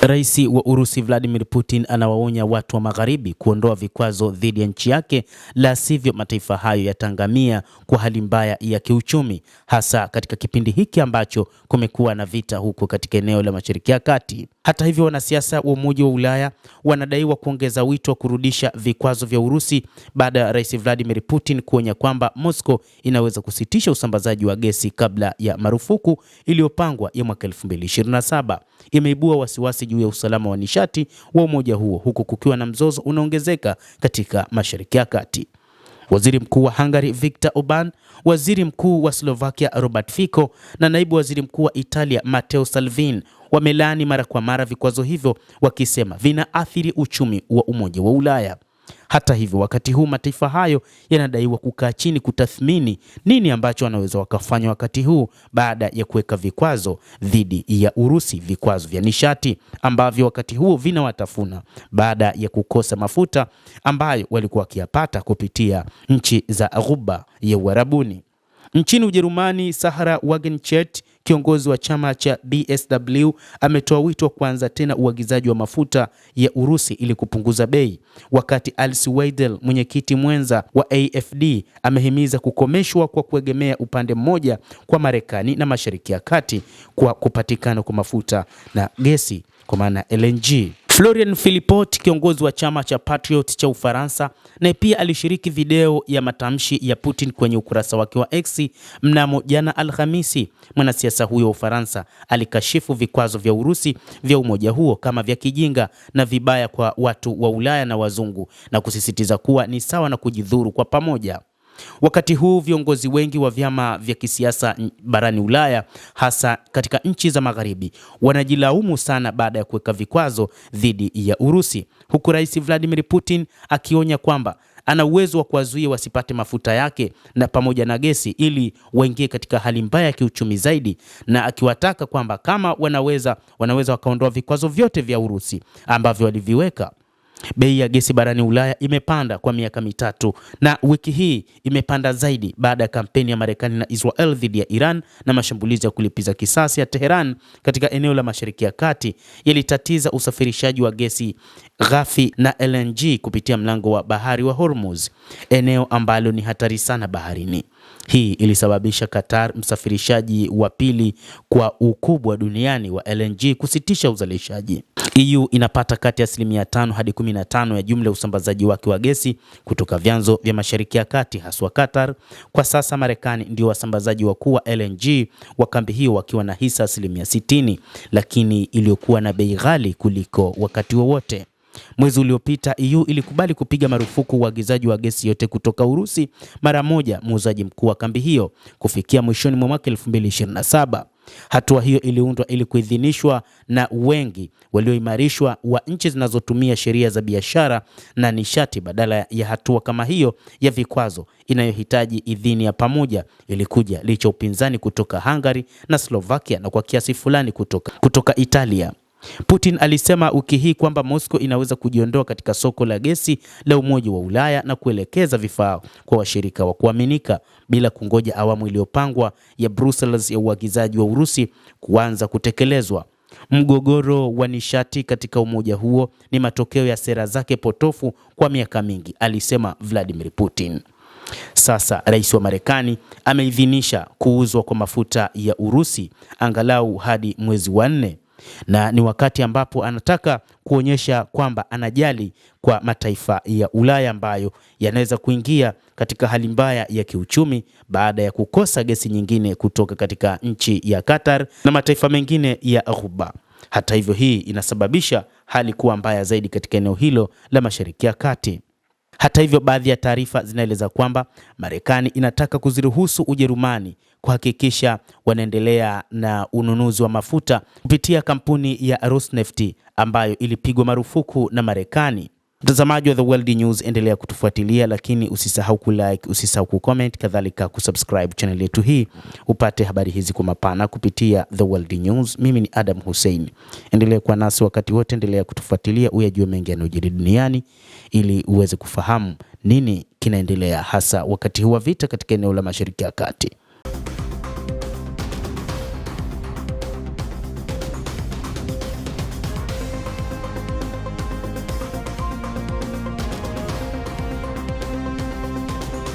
Rais wa Urusi Vladimir Putin anawaonya watu wa Magharibi kuondoa vikwazo dhidi ya nchi yake, la sivyo mataifa hayo yatangamia kwa hali mbaya ya kiuchumi, hasa katika kipindi hiki ambacho kumekuwa na vita huko katika eneo la Mashariki ya Kati. Hata hivyo, wanasiasa wa Umoja wa Ulaya wanadaiwa kuongeza wito wa kurudisha vikwazo vya Urusi baada ya Rais Vladimir Putin kuonya kwamba Moscow inaweza kusitisha usambazaji wa gesi kabla ya marufuku iliyopangwa ya mwaka 2027. Imeibua wasiwasi juu ya usalama wa nishati wa umoja huo, huku kukiwa na mzozo unaongezeka katika Mashariki ya Kati. Waziri Mkuu wa Hungary Viktor Orban, Waziri Mkuu wa Slovakia Robert Fico na Naibu Waziri Mkuu wa Italia Matteo Salvini wamelaani mara kwa mara vikwazo hivyo, wakisema vinaathiri uchumi wa Umoja wa Ulaya. Hata hivyo, wakati huu mataifa hayo yanadaiwa kukaa chini kutathmini nini ambacho wanaweza wakafanya wakati huu baada ya kuweka vikwazo dhidi ya Urusi, vikwazo vya nishati ambavyo wakati huu vinawatafuna baada ya kukosa mafuta ambayo walikuwa wakiyapata kupitia nchi za Ghuba ya Uarabuni. Nchini Ujerumani, Sahra Wagenknecht, kiongozi wa chama cha BSW, ametoa wito wa kuanza tena uagizaji wa mafuta ya Urusi ili kupunguza bei, wakati Alice Weidel, mwenyekiti mwenza wa AfD, amehimiza kukomeshwa kwa kuegemea upande mmoja kwa Marekani na Mashariki ya Kati kwa kupatikana kwa mafuta na gesi kwa maana LNG. Florian Philippot, kiongozi wa chama cha Patriot cha Ufaransa, naye pia alishiriki video ya matamshi ya Putin kwenye ukurasa wake wa X mnamo jana Alhamisi. Mwanasiasa huyo wa Ufaransa alikashifu vikwazo vya Urusi vya umoja huo kama vya kijinga na vibaya kwa watu wa Ulaya na wazungu, na kusisitiza kuwa ni sawa na kujidhuru kwa pamoja. Wakati huu viongozi wengi wa vyama vya kisiasa barani Ulaya, hasa katika nchi za Magharibi, wanajilaumu sana baada ya kuweka vikwazo dhidi ya Urusi, huku Rais Vladimir Putin akionya kwamba ana uwezo wa kuwazuia wasipate mafuta yake na pamoja na gesi ili waingie katika hali mbaya ya kiuchumi zaidi, na akiwataka kwamba kama wanaweza wakaondoa vikwazo vyote vya Urusi ambavyo waliviweka. Bei ya gesi barani Ulaya imepanda kwa miaka mitatu na wiki hii imepanda zaidi baada ya kampeni ya Marekani na Israel dhidi ya Iran na mashambulizi ya kulipiza kisasi ya Tehran katika eneo la Mashariki ya Kati yalitatiza usafirishaji wa gesi ghafi na LNG kupitia mlango wa bahari wa Hormuz, eneo ambalo ni hatari sana baharini. Hii ilisababisha Qatar, msafirishaji wa pili kwa ukubwa duniani wa LNG, kusitisha uzalishaji. EU inapata kati ya 5% hadi 15% ya jumla ya usambazaji wake wa gesi kutoka vyanzo vya Mashariki ya Kati, haswa Qatar. Kwa sasa Marekani ndio wasambazaji wakuu wa LNG wa kambi hiyo wakiwa na hisa 60%, lakini iliyokuwa na bei ghali kuliko wakati wowote. Mwezi uliopita EU ilikubali kupiga marufuku uagizaji wa gesi yote kutoka Urusi mara moja, muuzaji mkuu wa kambi hiyo, kufikia mwishoni mwa mwaka 2027. Hatua hiyo iliundwa ili kuidhinishwa na wengi walioimarishwa wa nchi zinazotumia sheria za biashara na nishati, badala ya hatua kama hiyo ya vikwazo inayohitaji idhini ya pamoja. Ilikuja licha upinzani kutoka Hungary na Slovakia na kwa kiasi fulani kutoka Italia. Putin alisema wiki hii kwamba Moscow inaweza kujiondoa katika soko la gesi la Umoja wa Ulaya na kuelekeza vifaa kwa washirika wa kuaminika bila kungoja awamu iliyopangwa ya Brussels ya uagizaji wa Urusi kuanza kutekelezwa. Mgogoro wa nishati katika umoja huo ni matokeo ya sera zake potofu kwa miaka mingi, alisema Vladimir Putin. Sasa rais wa Marekani ameidhinisha kuuzwa kwa mafuta ya Urusi angalau hadi mwezi wa 4, na ni wakati ambapo anataka kuonyesha kwamba anajali kwa mataifa ya Ulaya ambayo yanaweza kuingia katika hali mbaya ya kiuchumi baada ya kukosa gesi nyingine kutoka katika nchi ya Qatar na mataifa mengine ya Ghuba. Hata hivyo, hii inasababisha hali kuwa mbaya zaidi katika eneo hilo la Mashariki ya Kati. Hata hivyo, baadhi ya taarifa zinaeleza kwamba Marekani inataka kuziruhusu Ujerumani kuhakikisha wanaendelea na ununuzi wa mafuta kupitia kampuni ya Rosneft ambayo ilipigwa marufuku na Marekani. Mtazamaji wa The World News, endelea kutufuatilia, lakini usisahau kulike, usisahau kucomment, kadhalika kusubscribe channel yetu hii upate habari hizi kwa mapana kupitia The World News. Mimi ni Adam Hussein. Endelea kuwa nasi wakati wote, endelea kutufuatilia uyajue mengi yanayojiri duniani ili uweze kufahamu nini kinaendelea hasa wakati huu wa vita katika eneo la Mashariki ya Kati.